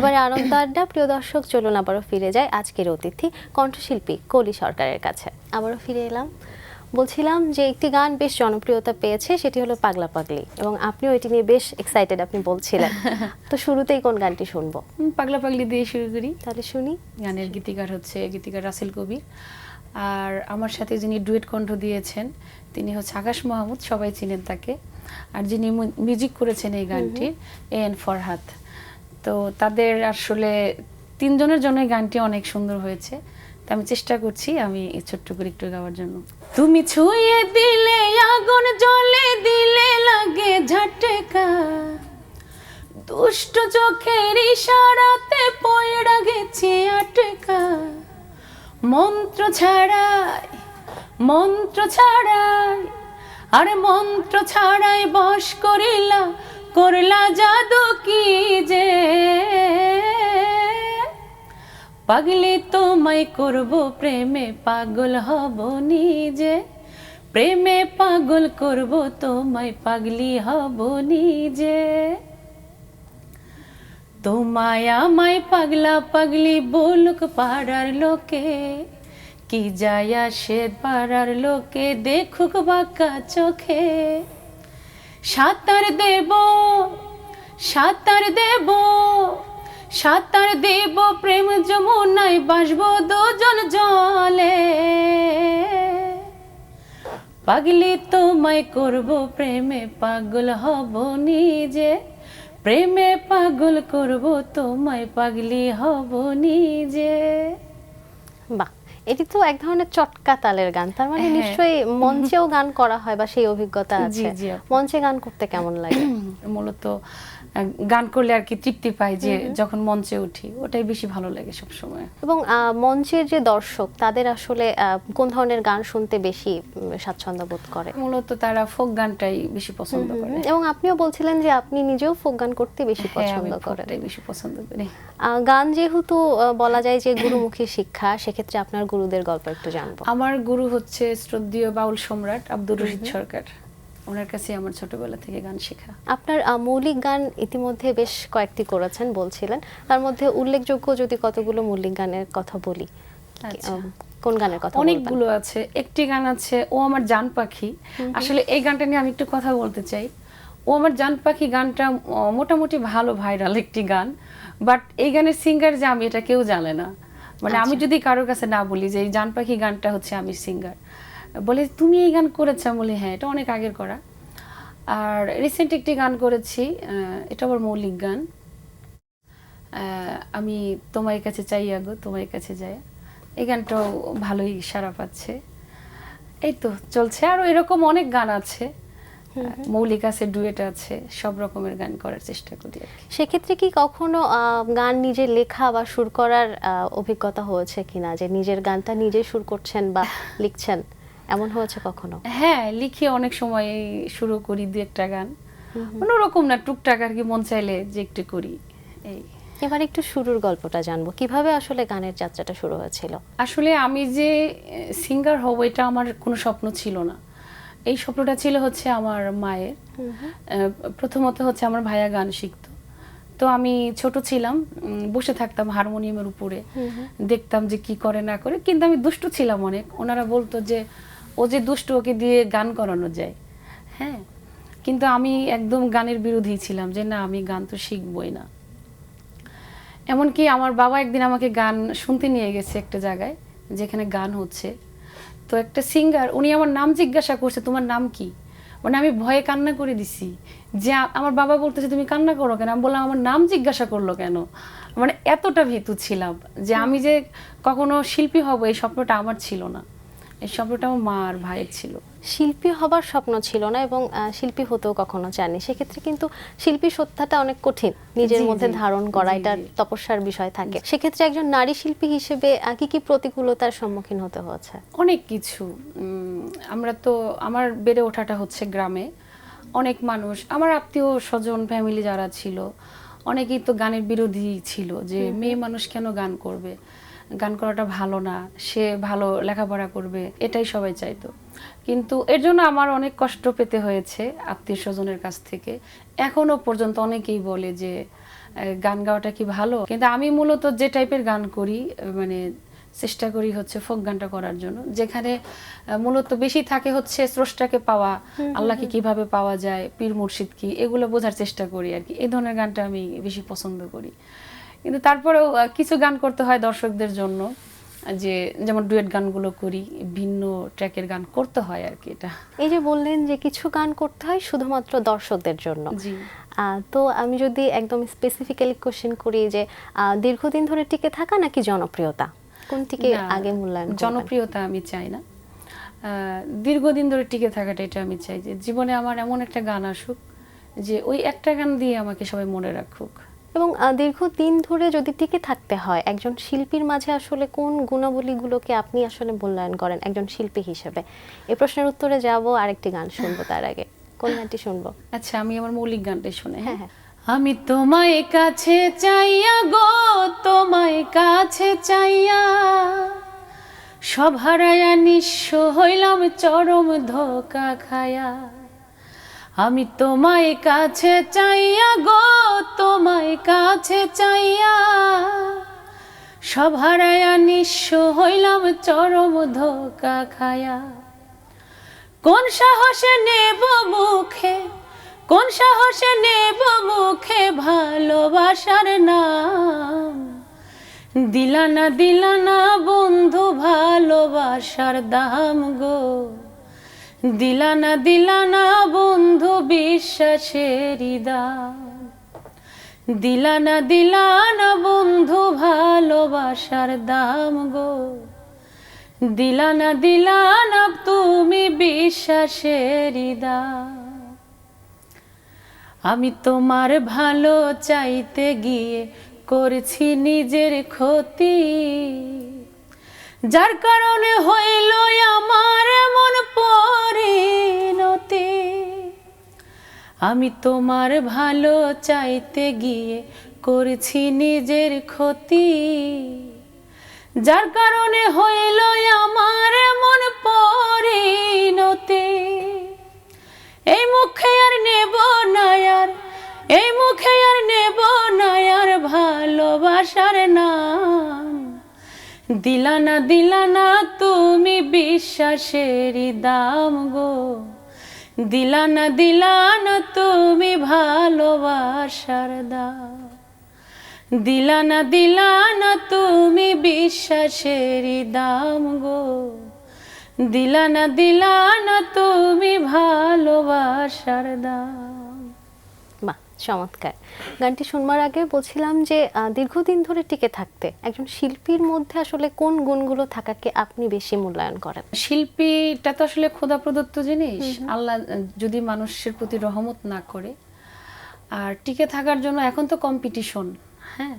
এবারে আনন্দ আড্ডা প্রিয় দর্শক, চলুন আবারও ফিরে যাই আজকের অতিথি কণ্ঠশিল্পী কলি সরকারের কাছে। আবারও ফিরে এলাম, বলছিলাম যে একটি গান বেশ জনপ্রিয়তা পেয়েছে, সেটি হলো পাগলা পাগলি, এবং আপনিও এটি নিয়ে বেশ এক্সাইটেড আপনি বলছিলেন। তো শুরুতেই কোন গানটি শুনবো? পাগলা পাগলি দিয়ে শুরু করি। তাহলে শুনি। গানের গীতিকার রাসেল কবির, আর আমার সাথে যিনি ডুয়েট কণ্ঠ দিয়েছেন তিনি হচ্ছে আকাশ মাহমুদ, সবাই চিনেন তাকে। আর যিনি মিউজিক করেছেন এই গানটির এন ফরহাদ। তো তাদের আসলে তিনজনের জন্য এই গানটি অনেক সুন্দর হয়েছে। তো আমি চেষ্টা করছি আমি ছোট্ট করে একটু গাওয়ার জন্য। তুমি ছুঁয়ে দিলে আগুন জ্বলে দিলে লাগে ঝটকা, দুষ্ট চোখের ইশারাতে পয়ড়া গেছি আটকা। মন্ত্র ছাড়াই আরে মন্ত্র ছাড়াই বশ করলা জাদু কি যে। পাগলি তোমায় করব প্রেমে পাগল হব নিজে, প্রেমে পাগল করব তোমায় পাগলি হব নিজে। তোমায় আমায় পাগলা পাগলি বলুক পাড়ার লোকে, কি যায় আসে পাড়ার লোকে দেখুক বাঁকা চোখে। সাঁতার দেব প্রেম যমুনায় বাসবো দুজন জলে। পাগলি তোমায় করব প্রেমে পাগল হব নিজে, প্রেমে পাগল করব তোমায় পাগলি হব নিজে। বাহ, এটি তো এক ধরনের চটকা তালের গান, তার মানে নিশ্চয়ই মঞ্চেও গান করা হয় বা সেই অভিজ্ঞতা আছে। মঞ্চে গান করতে কেমন লাগে? মূলত গান করলে আর কি তৃপ্তি পাই, যে যখন মঞ্চে উঠি ওটাই বেশি ভালো লাগে সব সময়। এবং মঞ্চের যে দর্শক তাদের আসলে কোন ধরনের গান শুনতে বেশি স্বাচ্ছন্দ্য বোধ করে? মূলত তারা ফোক গানটাই বেশি পছন্দ করে। এবং আপনিও বলছিলেন যে আপনি নিজেও ফোক গান করতে বেশি পছন্দ করেন। আমি বেশি পছন্দ করি। গান যেহেতু বলা যায় যে গুরুমুখী শিক্ষা, সেক্ষেত্রে আপনার গুরুদের গল্প একটু জানবো। আমার গুরু হচ্ছে শ্রদ্ধেয় বাউল সম্রাট আব্দুর রশিদ সরকার। ওনার কাছে আমার ছোটবেলা থেকে গান শেখা। আপনার মৌলিক গান ইতিমধ্যে বেশ কয়েকটি করেছেন বলছিলেন, তার মধ্যে উল্লেখযোগ্য যদি কতগুলো মৌলিক গানের কথা বলি, কোন গানের কথা? অনেকগুলো আছে। একটি গান আছে ও আমার জান পাখি। আসলে এই গানটা নিয়ে আমি একটু কথা বলতে চাই। ও আমার জান পাখি গানটা মোটামুটি ভালো ভাইরাল একটি গান, বাট এই গানের সিঙ্গার যে আমি এটা কেউ জানে না। মানে আমি যদি কারোর কাছে না বলি যে এই জান পাখি গানটা হচ্ছে আমি সিঙ্গার, বলে তুমি এই গান করেছ, বলি হ্যাঁ এটা অনেক আগের করা। আর রিসেন্ট একটি গান করেছি, এটা আবার মৌলিক গান, আমি তোমার কাছে চাইয়া গো তোমার কাছে যাই। এই গানটাও ভালোই সাড়া পাচ্ছে। এই তো চলছে। আরো এরকম অনেক গান আছে, মৌলিক আছে, ডুয়েট আছে, সব রকমের গান করার চেষ্টা করি। সেক্ষেত্রে কি কখনো গান নিজে লেখা বা সুর করার অভিজ্ঞতা হয়েছে কিনা, যে নিজের গানটা নিজে সুর করছেন বা লিখছেন, এমন হয়েছে কখনো? হ্যাঁ, লিখি অনেক সময়, শুরু করি দু একটা গান, অন্যরকম না, টুকটাক আর কি, মন চাইলে যে একটু করি এই। এবার একটু শুরুর গল্পটা জানবো, কিভাবে আসলে গানের যাত্রাটা শুরু হয়েছিল? আসলে আমি যে সিঙ্গার হব এটা আমার কোনো স্বপ্ন ছিল না। এই স্বপ্নটা ছিল হচ্ছে আমার মায়ের। প্রথমত হচ্ছে আমার ভাইয়া গান শিখতো, তো আমি ছোট ছিলাম, বসে থাকতাম হারমোনিয়ামের উপরে, দেখতাম যে কি করে না করে। কিন্তু আমি দুষ্টু ছিলাম অনেক। ওনারা বলতো যে ও যে দুষ্টু, ওকে দিয়ে গান করানো যায়। হ্যাঁ, কিন্তু আমি একদম গানের বিরোধী ছিলাম, যে না আমি গান তো শিখবই না। এমনকি আমার বাবা একদিন আমাকে গান শুনতে নিয়ে গেছে একটা জায়গায় যেখানে গান হচ্ছে। তো একটা সিঙ্গার, উনি আমার নাম জিজ্ঞাসা করছে তোমার নাম কি। মানে আমি ভয়ে কান্না করে দিছি, যে আমার বাবা বলতেছে তুমি কান্না করো কেন। আমি বললাম আমার নাম জিজ্ঞাসা করলো কেন। মানে এতটা ভীতু ছিলাম যে আমি যে কখনো শিল্পী হব এই স্বপ্নটা আমার ছিল না। এই স্বপ্নটা আমার মা আর ভাইয়ের ছিল। শিল্পী হবার স্বপ্ন ছিল না এবং শিল্পী হতেও কখনো চাননি। সেক্ষেত্রে কিন্তু শিল্পী সত্তাটা অনেক কঠিন নিজের মধ্যে ধারণ করা, এটা তপস্যার বিষয় থাকে। সেক্ষেত্রে একজন নারী শিল্পী হিসেবে কি কি প্রতিকূলতার সম্মুখীন হতে হয়েছে? অনেক কিছু। আমরা তো, আমার বেড়ে ওঠাটা হচ্ছে গ্রামে। অনেক মানুষ, আমার আত্মীয় স্বজন ফ্যামিলি যারা ছিল, অনেকেই তো গানের বিরোধী ছিল, যে মেয়ে মানুষ কেন গান করবে, গান করাটা ভালো না, সে ভালো লেখাপড়া করবে, এটাই সবাই চাইতো। কিন্তু এর জন্য আমার অনেক কষ্ট পেতে হয়েছে আত্মীয় স্বজনের কাছ থেকে। এখনো পর্যন্ত অনেকেই বলে যে গান গাওয়াটা কি ভালো, কিন্তু আমি মূলত যে টাইপের গান করি মানে চেষ্টা করি হচ্ছে ফোক গানটা করার জন্য, যেখানে মূলত বেশি থাকে হচ্ছে স্রষ্টাকে পাওয়া, আল্লাহকে কিভাবে পাওয়া যায়, পীর মুর্শিদ কি, এগুলো বোঝার চেষ্টা করি আর কি। এই ধরনের গানটা আমি বেশি পছন্দ করি। কিন্তু তারপরেও কিছু গান করতে হয় দর্শকদের জন্য, যে যেমন ডুয়েট গানগুলো করি, ভিন্ন ট্র্যাকের গান করতে হয় আর কি। এটা এই যে বললেন যে কিছু গান করতে হয় শুধুমাত্র দর্শকদের জন্য, জি। তো আমি যদি একদম স্পেসিফিক্যালি কোশ্চেন করি যে দীর্ঘদিন ধরে টিকে থাকা নাকি জনপ্রিয়তা, কোনটিকে না, আগে মূল্যায়ন করবেন? জনপ্রিয়তা আমি চাই না, দীর্ঘদিন ধরে টিকে থাকাটা এটা আমি চাই। যে জীবনে আমার এমন একটা গান আসুক যে ওই একটা গান দিয়ে আমাকে সবাই মনে রাখুক। এবং দীর্ঘদিন ধরে যদি টিকে থাকতে হয় একজন শিল্পীর মাঝে আসলে কোন গুণাবলীগুলোকে আপনি আসলে মূল্যায়ন করেন একজন শিল্পী হিসেবে? এই প্রশ্নের উত্তরে যাব, আরেকটি গান শুনবো তার আগে। কোন গানটি শুনবো? আচ্ছা, আমি আমার মৌলিক গানটা শুনে। হ্যাঁ হ্যাঁ। আমি তোমায় কাছে চাইয়া গো, তোমায় কাছে চাইয়া সব হারায়া নিঃস্ব হইলাম চরম ধোকা খায়া। আমি তোমায় কাছে চাইয়া গো, তোমায় কাছে চাইয়া সব হারায়া নিঃস্ব হইলাম চরম ধোকা খায়া। কোন সাহসে নেব মুখে, কোন সাহসে নেব মুখে ভালোবাসার নাম, দিলানা দিলানা বন্ধু ভালোবাসার দাম গো, দিলানা দিলানা বন্ধু বিশ্বাসেরই দাম, দিলানা দিলানা বন্ধু ভালোবাসার দাম গো, দিলানা দিলানা তুমি বিশ্বাসেরই দাম। আমি তোমার ভালো চাইতে গিয়ে করেছি নিজের ক্ষতি, যার কারণে হইল আমার এমন পরিণতি। আমি তোমার ভালো চাইতে গিয়ে করেছি নিজের ক্ষতি, যার কারণে হইল আমার এমন পরিণতি। এই মুখে আর নেব না আর, এই মুখে আর নেব না আর ভালোবাসার নাম, দিলানা দিলানা তুমি বিশ্বাসেরই দাম গো, দিলানা দিলানা তুমি ভালোবাসার দাম, দিলানা দিলানা তুমি বিশ্বাসেরই দাম গো, দিলানা দিলানা তুমি ভালোবাসার দাম। বাহ, চমৎকার। গানটি শুনবার আগে বলছিলাম যে দীর্ঘদিন ধরে টিকে থাকতে একজন শিল্পীর মধ্যে আসলে কোন গুণগুলো থাকাকে আপনি বেশি মূল্যায়ন করেন? শিল্পীটা তো আসলে খোদা প্রদত্ত জিনিস, আল্লাহ যদি মানুষের প্রতি রহমত না করে। আর টিকে থাকার জন্য এখন তো কম্পিটিশন, হ্যাঁ,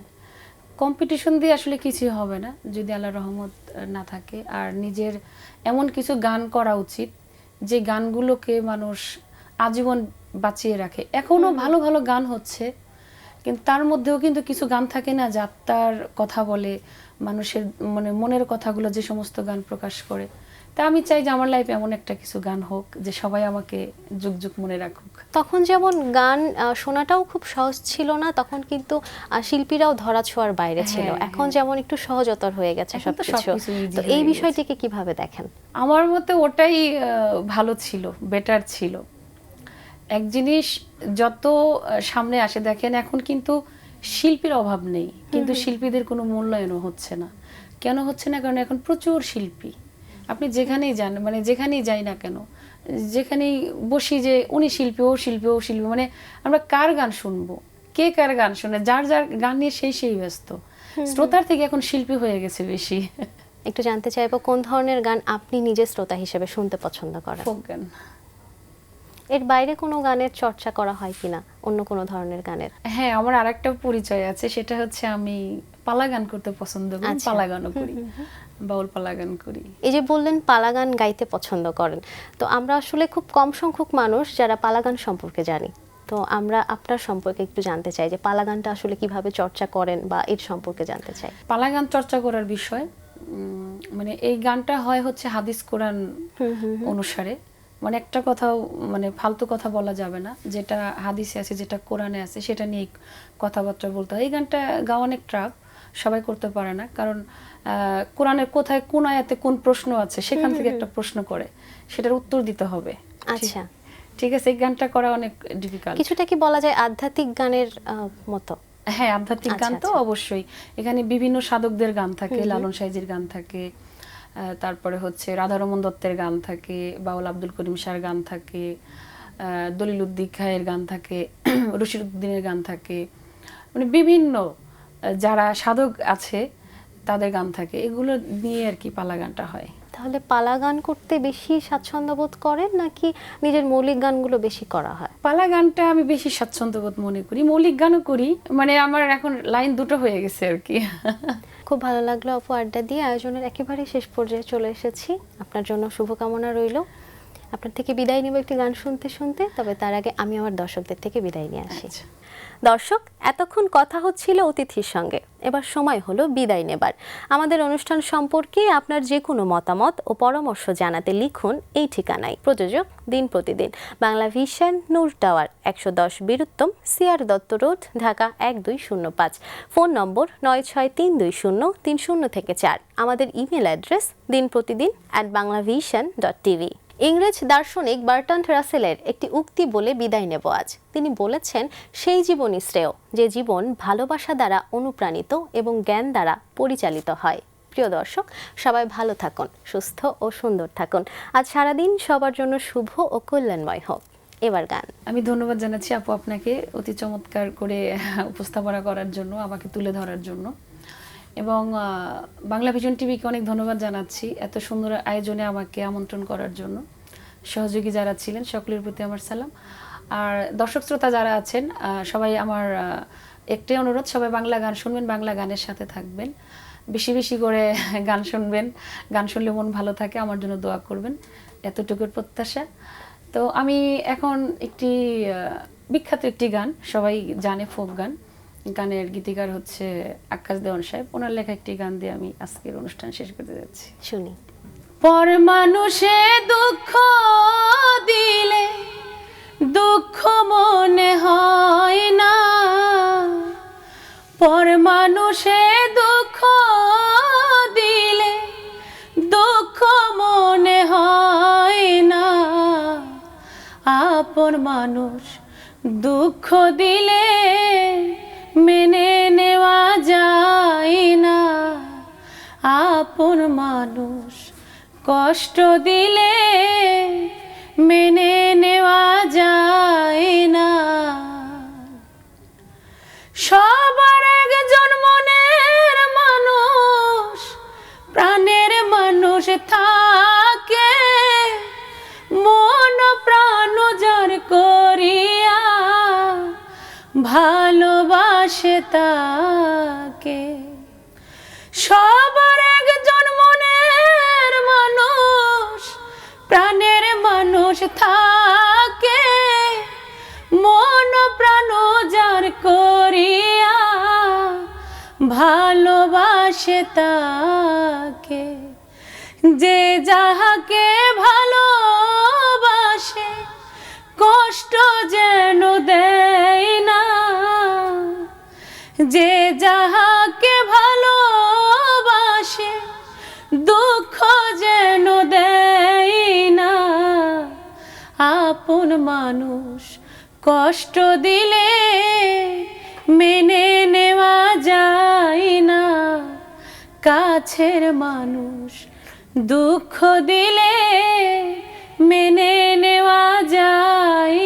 কম্পিটিশন দিয়ে আসলে কিছুই হবে না যদি আল্লাহর রহমত না থাকে। আর নিজের এমন কিছু গান করা উচিত যে গানগুলোকে মানুষ আজীবন বাঁচিয়ে রাখে। এখনো ভালো ভালো গান হচ্ছে, কিন্তু তার মধ্যেও কিন্তু কিছু গান থাকে না যে আত্মার কথা বলে, মানুষের মানে মনের কথাগুলো যে সমস্ত গান প্রকাশ করে। তা আমি চাই যে আমার লাইফে এমন একটা কিছু গান হোক যে সবাই আমাকে যুগ যুগ মনে রাখুক। তখন যেমন গান শোনাটাও খুব সহজ ছিল না, তখন কিন্তু শিল্পীরাও ধরা ছোঁয়ার বাইরে ছিল। এখন যেমন একটু সহজতর হয়ে গেছে এখন তো সবকিছু, সবকিছু easy তো হয়ে এই গেছে। বিষয়টিকে কিভাবে দেখেন? আমার মতে ওটাই ভালো ছিল, বেটার ছিল। এক জিনিস যত সামনে আসে, দেখেন এখন কিন্তু শিল্পীর অভাব নেই, কিন্তু শিল্পীদের কোনো মূল্যায়নও হচ্ছে না। কেন হচ্ছে না? কারণ এখন প্রচুর শিল্পী, আপনি যেখানেই যান, মানে যেখানেই যাই না কেন, যেখানেই বসি যে উনি শিল্পী, ও শিল্পী, ও শিল্পী, মানে আমরা কার গান শুনবো, কে কার গান শুনে, যার যার গান নিয়ে সেই ব্যস্ত। শ্রোতার থেকে এখন শিল্পী হয়ে গেছে বেশি। একটু জানতে চাইবো কোন ধরনের গান আপনি নিজে শ্রোতা হিসেবে শুনতে পছন্দ করেন? ফোক গান। এর বাইরে কোনো গানের চর্চা করা হয় কিনা, অন্য কোনো ধরনের গানের? হ্যাঁ, আমার আরেকটা পরিচয় আছে, সেটা হচ্ছে আমি পালা গান করতে পছন্দ করি। আচ্ছা। পালা গানও করি, বাউল পালা গান করি। এই যে বললেন পালা গান গাইতে পছন্দ করেন, তো আমরা আসলে খুব কম সংখ্যক মানুষ যারা পালা গান সম্পর্কে জানি। তো আমরা আপনার সম্পর্কে একটু জানতে চাই যে পালা গানটা আসলে কিভাবে চর্চা করেন বা এর সম্পর্কে জানতে চাই। পালা গান চর্চা করার বিষয় মানে এই গানটা হয় হচ্ছে হাদিস কোরআন অনুসারে, মানে একটা কথাও মানে ফালতু কথা বলা যাবে না, যেটা হাদিসে আছে যেটা কোরআনে আছে সেটা নিয়ে কথাবার্তা বলতে হয়। এই গানটা গাওয়া অনেক ট্রাফ, সবাই করতে পারে না, কারণ কোরআনের কোথায় কোন আয়াতে কোন প্রশ্ন আছে সেখান থেকে একটা প্রশ্ন করে সেটার উত্তর দিতে হবে। আচ্ছা, ঠিক আছে, এই গানটা করা অনেক ডিফিকাল্ট। কিছুটা কি বলা যায় আধ্যাত্মিক গানের মতো? হ্যাঁ, আধ্যাত্মিক গান তো অবশ্যই। এখানে বিভিন্ন সাধকদের গান থাকে, লালন সাইজির গান থাকে, তারপরে হচ্ছে রাধারমন দত্তের গান থাকে, বাউল আব্দুল করিম শাহর গান থাকে, দলিল উদ্দিন খায়ের গান থাকে, রশিদ উদ্দিনের গান থাকে, মানে বিভিন্ন যারা সাধক আছে তাদের গান থাকে, এগুলো নিয়ে আর কি পালা গানটা হয়। তাহলে পালা গান করতে বেশি স্বাচ্ছন্দ্য বোধ করেন নাকি নিজের মৌলিক গানগুলো বেশি করা হয়? পালা গানটা আমি বেশি স্বাচ্ছন্দ্যবোধ মনে করি, মৌলিক গানও করি, মানে আমার এখন লাইন দুটো হয়ে গেছে আর কি। খুব ভালো লাগলো আপু আড্ডা দিয়ে। আয়োজনের একেবারে শেষ পর্যায়ে চলে এসেছি, আপনার জন্য শুভকামনা রইল। আপনার থেকে বিদায় নেব একটি গান শুনতে শুনতে, তবে তার আগে আমি আমার দর্শকদের থেকে বিদায় নিয়ে আসি। দর্শক, এতক্ষণ কথা হচ্ছিল অতিথির সঙ্গে, এবার সময় হলো বিদায় নেবার। আমাদের অনুষ্ঠান সম্পর্কে আপনার যে কোনো মতামত ও পরামর্শ জানাতে লিখুন এই ঠিকানায়। প্রযোজক দিন প্রতিদিন, Bangla vision, Noor tower, 110 Biruttam, CR Dutta road, Dhaka 1205। Phone number 96320303-4। আমাদের ইমেল অ্যাড্রেস dinprotidin@banglavision.tv। ইংরেজ দার্শনিক বার্ট্রান্ড রাসেলের একটি উক্তি বলে বিদায় নেব আজ। তিনি বলেছেন, সেই জীবনই শ্রেয় যে জীবন ভালোবাসা দ্বারা অনুপ্রাণিত এবং জ্ঞান দ্বারা পরিচালিত হয়। প্রিয় দর্শক, সবাই ভালো থাকুন, সুস্থ ও সুন্দর থাকুন। আজ সারাদিন সবার জন্য শুভ ও কল্যাণময় হোক। এবার গান। আমি ধন্যবাদ জানাচ্ছি আপু আপনাকে অতি চমৎকার করে উপস্থাপনা করার জন্য, আমাকে তুলে ধরার জন্য, এবং বাংলা ভিশন টিভিকে অনেক ধন্যবাদ জানাচ্ছি এত সুন্দর আয়োজনে আমাকে আমন্ত্রণ করার জন্য। সহযোগী যারা ছিলেন সকলের প্রতি আমার সালাম। আর দর্শক শ্রোতা যারা আছেন সবাই আমার একটাই অনুরোধ, সবাই বাংলা গান শুনবেন, বাংলা গানের সাথে থাকবেন, বেশি বেশি করে গান শুনবেন, গান শুনলে মন ভালো থাকে, আমার জন্য দোয়া করবেন, এতটুকুর প্রত্যাশা। তো আমি এখন একটি বিখ্যাত একটি গান সবাই জানে, ফোক গান, গানের গীতিকার হচ্ছে আকাশ দেওয়ান সাহেব, ওনার লেখা একটি গান দিয়ে আমি আজকের অনুষ্ঠান শেষ করতে যাচ্ছি। শুনি। পর মানুষে দুঃখ দিলে দুঃখ মনে হয় না, পর মানুষে দুঃখ দিলে দুঃখ মনে হয় না, আপন মানুষ দুঃখ দিলে মেনে নেওয়া যায় না, আপন মানুষ কষ্ট দিলে মেনে নেওয়া যায় না। সবার একজন মনের মানুষ, প্রাণের মানুষ থাকে, মন প্রাণ যার করিয়া ভালোবাসে তাকে। সবার একজন মনের মানুষ, প্রাণের মানুষ থাকে, মন প্রাণ যার করিয়া ভালোবাসে তাকে। যে যাহাকে ভালোবাসে কষ্ট যেন দেয় না, যে যাহাকে ভালোবাসে দুঃখ যেন দেয় না, আপন মানুষ কষ্ট দিলে মেনে নেওয়া যায় না, কাছের মানুষ দুঃখ দিলে মেনে নেওয়া যায়